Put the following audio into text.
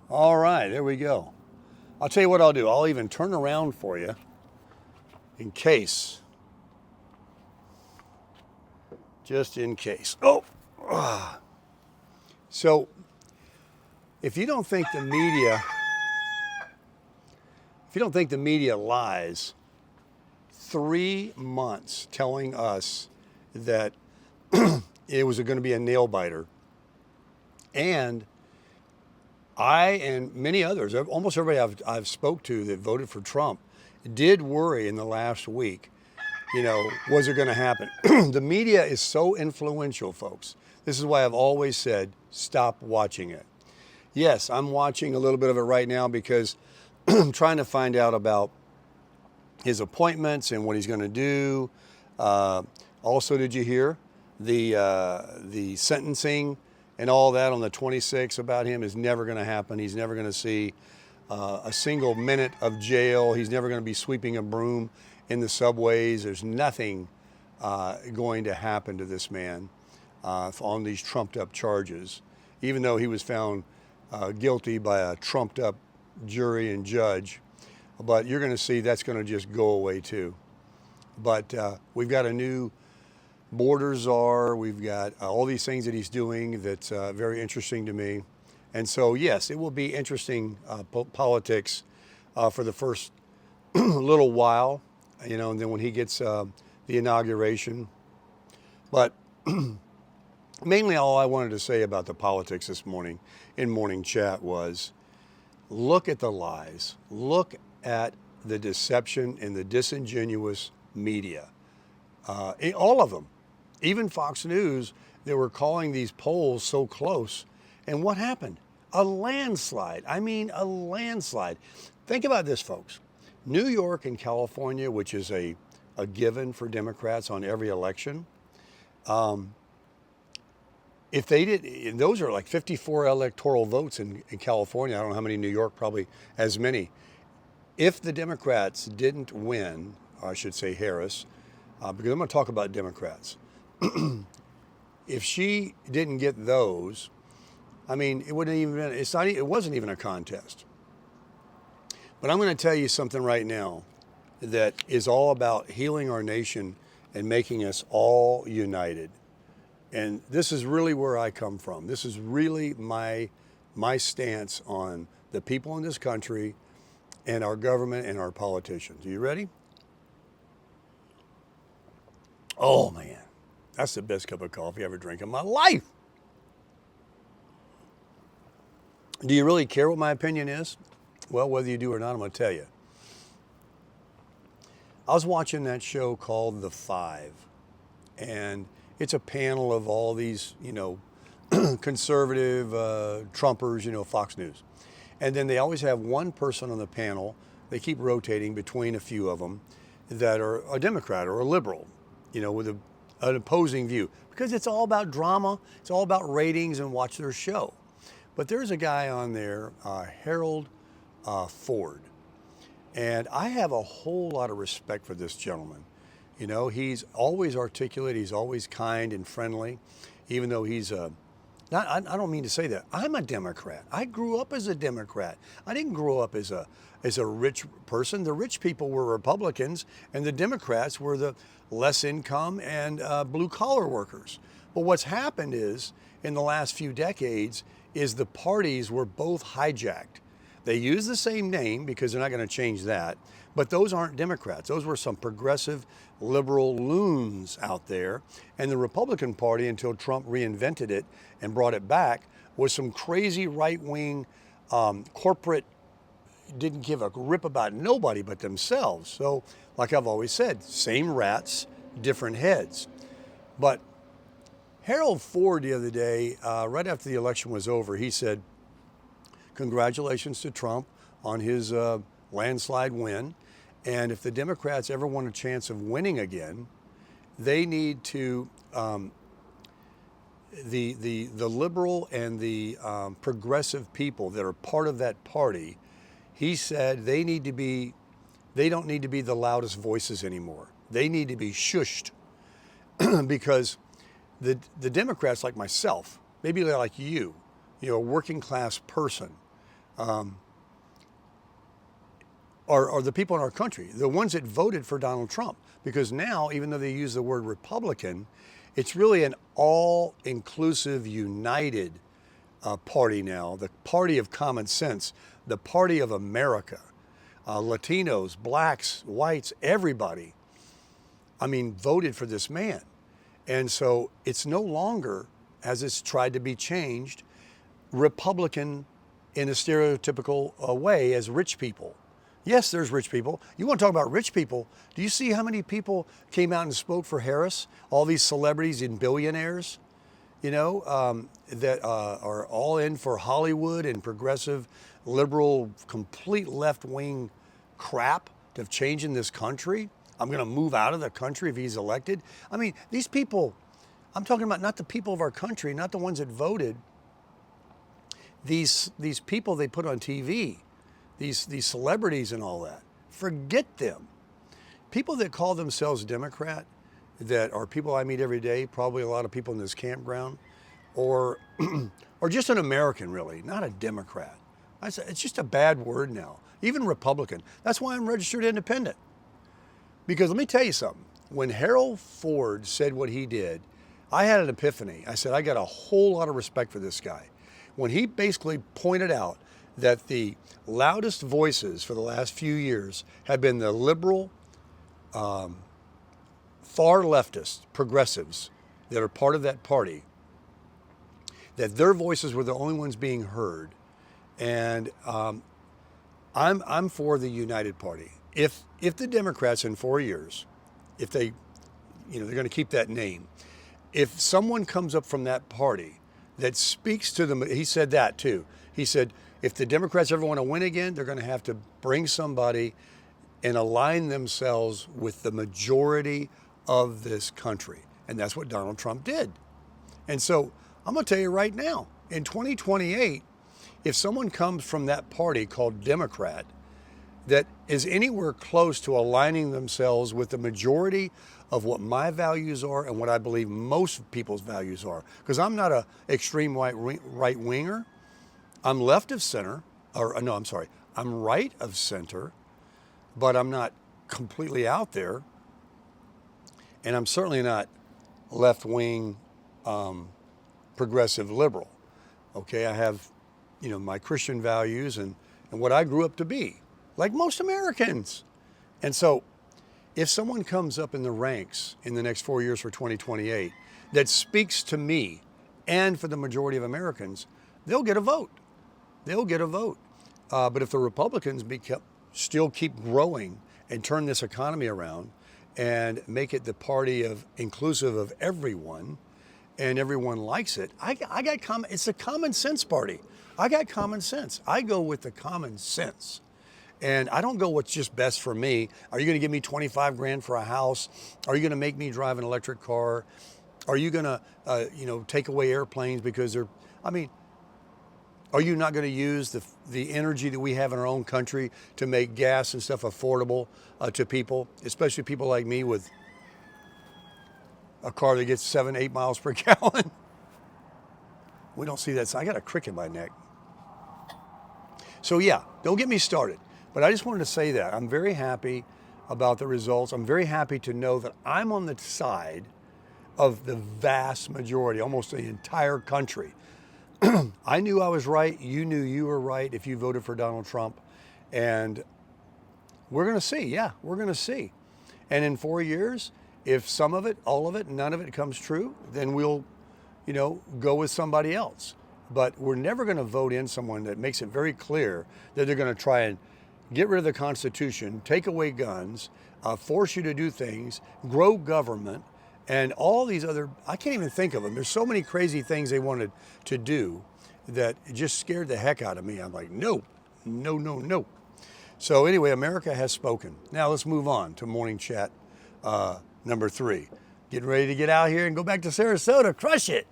All right, there we go. I'll tell you what I'll do. I'll even turn around for you in case. Just in case. Oh, so if you don't think the media, if you don't think the media lies, 3 months telling us that it was going to be a nail biter, and I and many others, almost everybody I've spoke to that voted for Trump, did worry in the last week. Was it going to happen? The media is so influential, folks. This is why I've always said, stop watching it. Yes, I'm watching a little bit of it right now because I'm trying to find out about his appointments and what he's going to do. Also, did you hear the sentencing and all that on the 26th about him is never going to happen. He's never going to see a single minute of jail. He's never going to be sweeping a broom in the subways. There's nothing going to happen to this man on these trumped up charges, even though he was found guilty by a trumped up jury and judge. But you're going to see that's going to just go away too. But we've got a new border czar. We've got all these things that he's doing that's very interesting to me. And so, yes, it will be interesting politics for the first little while, and then when he gets the inauguration. But mainly all I wanted to say about the politics this morning in morning chat was look at the lies. Look at the deception and the disingenuous media. All of them. Even Fox News, they were calling these polls so close. And what happened? A landslide. I mean, a landslide. Think about this, folks. New York and California, which is a given for Democrats on every election, if they did, and those are like 54 electoral votes in California. I don't know how many in New York, probably as many. If the Democrats didn't win, or I should say Harris, because I'm going to talk about Democrats. If she didn't get those, I mean, it wouldn't even been, it's not, it wasn't even a contest. But I'm going to tell you something right now that is all about healing our nation and making us all united. And this is really where I come from. This is really my stance on the people in this country and our government and our politicians. Are you ready? Oh, man. That's the best cup of coffee I ever drank in my life. Do you really care what my opinion is? Well, whether you do or not, I'm going to tell you. I was watching that show called The Five, and it's a panel of all these, conservative Trumpers, Fox News. And then they always have one person on the panel. They keep rotating between a few of them that are a Democrat or a liberal, with an opposing view. Because it's all about drama. It's all about ratings and watch their show. But there's a guy on there, Harold Ford. And I have a whole lot of respect for this gentleman. He's always articulate. He's always kind and friendly, even though he's I don't mean to say that. I'm a Democrat. I grew up as a Democrat. I didn't grow up as a rich person. The rich people were Republicans, and the Democrats were the less income and blue collar workers. But what's happened is, in the last few decades, is the parties were both hijacked. They use the same name because they're not going to change that, but those aren't Democrats. Those were some progressive liberal loons out there. And the Republican Party, until Trump reinvented it and brought it back, was some crazy right-wing corporate, didn't give a rip about nobody but themselves. So, like I've always said, same rats, different heads. But Harold Ford the other day, right after the election was over, he said, congratulations to Trump on his landslide win. And if the Democrats ever want a chance of winning again, they need to, the liberal and the progressive people that are part of that party, he said they don't need to be the loudest voices anymore. They need to be shushed because the Democrats like myself, maybe like you, a working class person, are the people in our country, the ones that voted for Donald Trump. Because now, even though they use the word Republican, it's really an all-inclusive, united party now, the party of common sense, the party of America. Latinos, blacks, whites, everybody, I mean, voted for this man. And so it's no longer, as it's tried to be changed, Republican in a stereotypical way as rich people. Yes, there's rich people. You want to talk about rich people? Do you see how many people came out and spoke for Harris? All these celebrities and billionaires, you know, that are all in for Hollywood and progressive, liberal, complete left-wing crap of changing this country. I'm going to move out of the country if he's elected. I mean, these people, I'm talking about not the people of our country, not the ones that voted. These people they put on TV, these celebrities and all that, forget them. People that call themselves Democrat, that are people I meet every day, probably a lot of people in this campground, or or just an American really, not a Democrat. It's just a bad word now. Even Republican. That's why I'm registered independent. Because let me tell you something. When Harold Ford said what he did, I had an epiphany. I said, I got a whole lot of respect for this guy. When he basically pointed out that the loudest voices for the last few years have been the liberal, far leftist progressives that are part of that party, that their voices were the only ones being heard. And I'm for the United Party. If the Democrats in 4 years, if they, you know, they're going to keep that name, if someone comes up from that party that speaks to them, he said that too. He said, if the Democrats ever want to win again, they're going to have to bring somebody and align themselves with the majority of this country. And that's what Donald Trump did. And so I'm going to tell you right now, in 2028, if someone comes from that party called Democrat that is anywhere close to aligning themselves with the majority of what my values are and what I believe most people's values are, because I'm not a extreme right winger. I'm left of center, or no, I'm sorry, I'm right of center, but I'm not completely out there. And I'm certainly not left wing, progressive liberal. Okay, I have, you know, my Christian values and what I grew up to be, like most Americans. And so if someone comes up in the ranks in the next 4 years for 2028 that speaks to me and for the majority of Americans, they'll get a vote. They'll get a vote. But if the Republicans still keep growing and turn this economy around and make it the party of inclusive of everyone, and everyone likes it, it's a common sense party. I got common sense. I go with the common sense. And I don't go what's just best for me. Are you going to give me 25 grand for a house? Are you going to make me drive an electric car? Are you going to, take away airplanes because they're, are you not going to use the energy that we have in our own country to make gas and stuff affordable to people, especially people like me with a car that gets 7-8 miles per gallon? We don't see that. So I got a crick in my neck. So yeah, don't get me started. But I just wanted to say that I'm very happy about the results. I'm very happy to know that I'm on the side of the vast majority, almost the entire country. I knew I was right. You knew you were right if you voted for Donald Trump. And we're going to see. Yeah, we're going to see. And in 4 years, if some of it, all of it, none of it comes true, then we'll, go with somebody else. But we're never going to vote in someone that makes it very clear that they're going to try and get rid of the Constitution, take away guns, force you to do things, grow government, and all these other, I can't even think of them. There's so many crazy things they wanted to do that it just scared the heck out of me. I'm like, no, no, no, no. So anyway, America has spoken. Now let's move on to morning chat number 3. Getting ready to get out here and go back to Sarasota. Crush it.